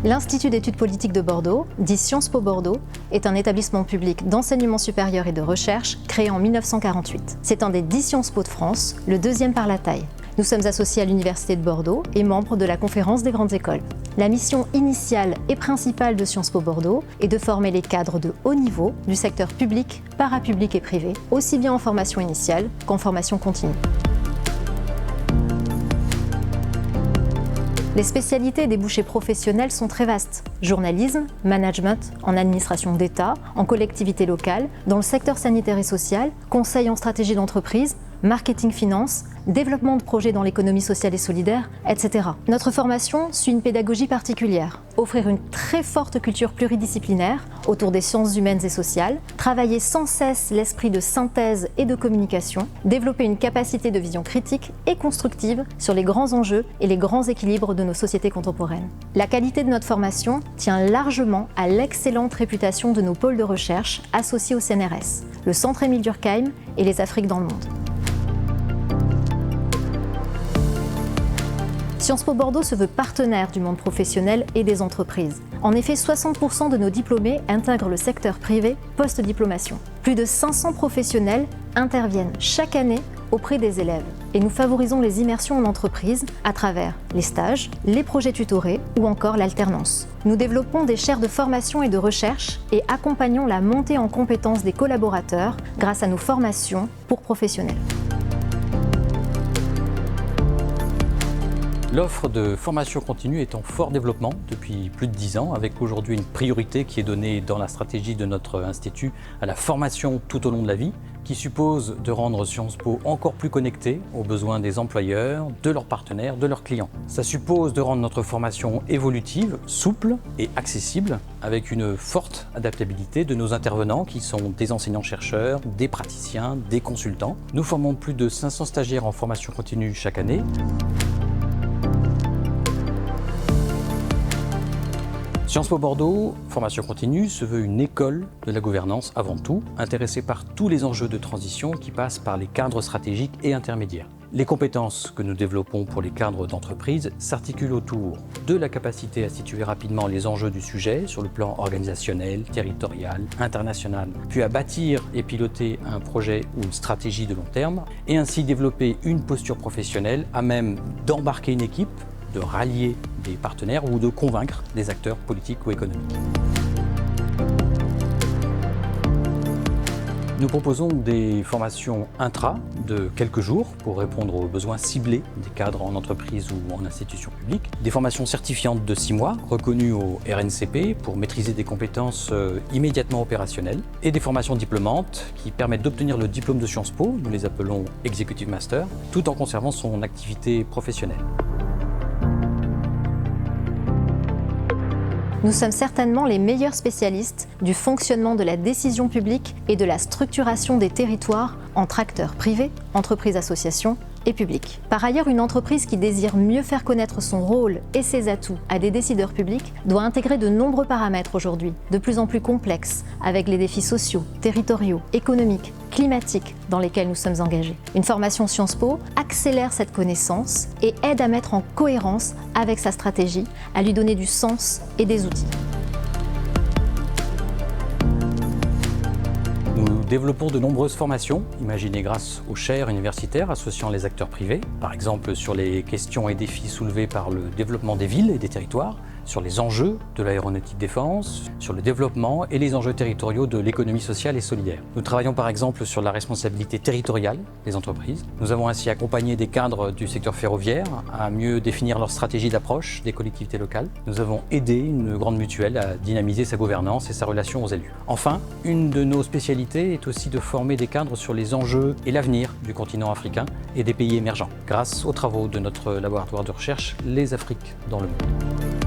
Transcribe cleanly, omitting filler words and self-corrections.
L'Institut d'études politiques de Bordeaux, dit Sciences Po Bordeaux, est un établissement public d'enseignement supérieur et de recherche créé en 1948. C'est un des 10 Sciences Po de France, le deuxième par la taille. Nous sommes associés à l'Université de Bordeaux et membres de la Conférence des grandes écoles. La mission initiale et principale de Sciences Po Bordeaux est de former les cadres de haut niveau du secteur public, parapublic et privé, aussi bien en formation initiale qu'en formation continue. Les spécialités et débouchés professionnels sont très vastes. Journalisme, management, en administration d'État, en collectivité locale, dans le secteur sanitaire et social, conseil en stratégie d'entreprise, marketing finance, développement de projets dans l'économie sociale et solidaire, etc. Notre formation suit une pédagogie particulière. Offrir une très forte culture pluridisciplinaire autour des sciences humaines et sociales, travailler sans cesse l'esprit de synthèse et de communication, développer une capacité de vision critique et constructive sur les grands enjeux et les grands équilibres de nos sociétés contemporaines. La qualité de notre formation tient largement à l'excellente réputation de nos pôles de recherche associés au CNRS, le Centre Émile Durkheim et les Afriques dans le monde. Sciences Po Bordeaux se veut partenaire du monde professionnel et des entreprises. En effet, 60% de nos diplômés intègrent le secteur privé post-diplomation. Plus de 500 professionnels interviennent chaque année auprès des élèves. Et nous favorisons les immersions en entreprise à travers les stages, les projets tutorés ou encore l'alternance. Nous développons des chaires de formation et de recherche et accompagnons la montée en compétences des collaborateurs grâce à nos formations pour professionnels. L'offre de formation continue est en fort développement depuis plus de 10 ans, avec aujourd'hui une priorité qui est donnée dans la stratégie de notre institut à la formation tout au long de la vie, qui suppose de rendre Sciences Po encore plus connectée aux besoins des employeurs, de leurs partenaires, de leurs clients. Ça suppose de rendre notre formation évolutive, souple et accessible, avec une forte adaptabilité de nos intervenants qui sont des enseignants-chercheurs, des praticiens, des consultants. Nous formons plus de 500 stagiaires en formation continue chaque année. Sciences Po Bordeaux, formation continue, se veut une école de la gouvernance avant tout, intéressée par tous les enjeux de transition qui passent par les cadres stratégiques et intermédiaires. Les compétences que nous développons pour les cadres d'entreprise s'articulent autour de la capacité à situer rapidement les enjeux du sujet sur le plan organisationnel, territorial, international, puis à bâtir et piloter un projet ou une stratégie de long terme, et ainsi développer une posture professionnelle à même d'embarquer une équipe, de rallier des partenaires ou de convaincre des acteurs politiques ou économiques. Nous proposons des formations intra de quelques jours pour répondre aux besoins ciblés des cadres en entreprise ou en institution publique, des formations certifiantes de 6 mois reconnues au RNCP pour maîtriser des compétences immédiatement opérationnelles, et des formations diplômantes qui permettent d'obtenir le diplôme de Sciences Po, nous les appelons Executive Master, tout en conservant son activité professionnelle. Nous sommes certainement les meilleurs spécialistes du fonctionnement de la décision publique et de la structuration des territoires entre acteurs privés, entreprises, associations et publics. Par ailleurs, une entreprise qui désire mieux faire connaître son rôle et ses atouts à des décideurs publics doit intégrer de nombreux paramètres aujourd'hui, de plus en plus complexes, avec les défis sociaux, territoriaux, économiques, climatiques dans lesquels nous sommes engagés. Une formation Sciences Po accélère cette connaissance et aide à mettre en cohérence avec sa stratégie, à lui donner du sens et des outils. Nous développons de nombreuses formations, imaginées grâce aux chaires universitaires associant les acteurs privés, par exemple sur les questions et défis soulevés par le développement des villes et des territoires, sur les enjeux de l'aéronautique défense, sur le développement et les enjeux territoriaux de l'économie sociale et solidaire. Nous travaillons par exemple sur la responsabilité territoriale des entreprises. Nous avons ainsi accompagné des cadres du secteur ferroviaire à mieux définir leur stratégie d'approche des collectivités locales. Nous avons aidé une grande mutuelle à dynamiser sa gouvernance et sa relation aux élus. Enfin, une de nos spécialités est aussi de former des cadres sur les enjeux et l'avenir du continent africain et des pays émergents, grâce aux travaux de notre laboratoire de recherche Les Afriques dans le monde.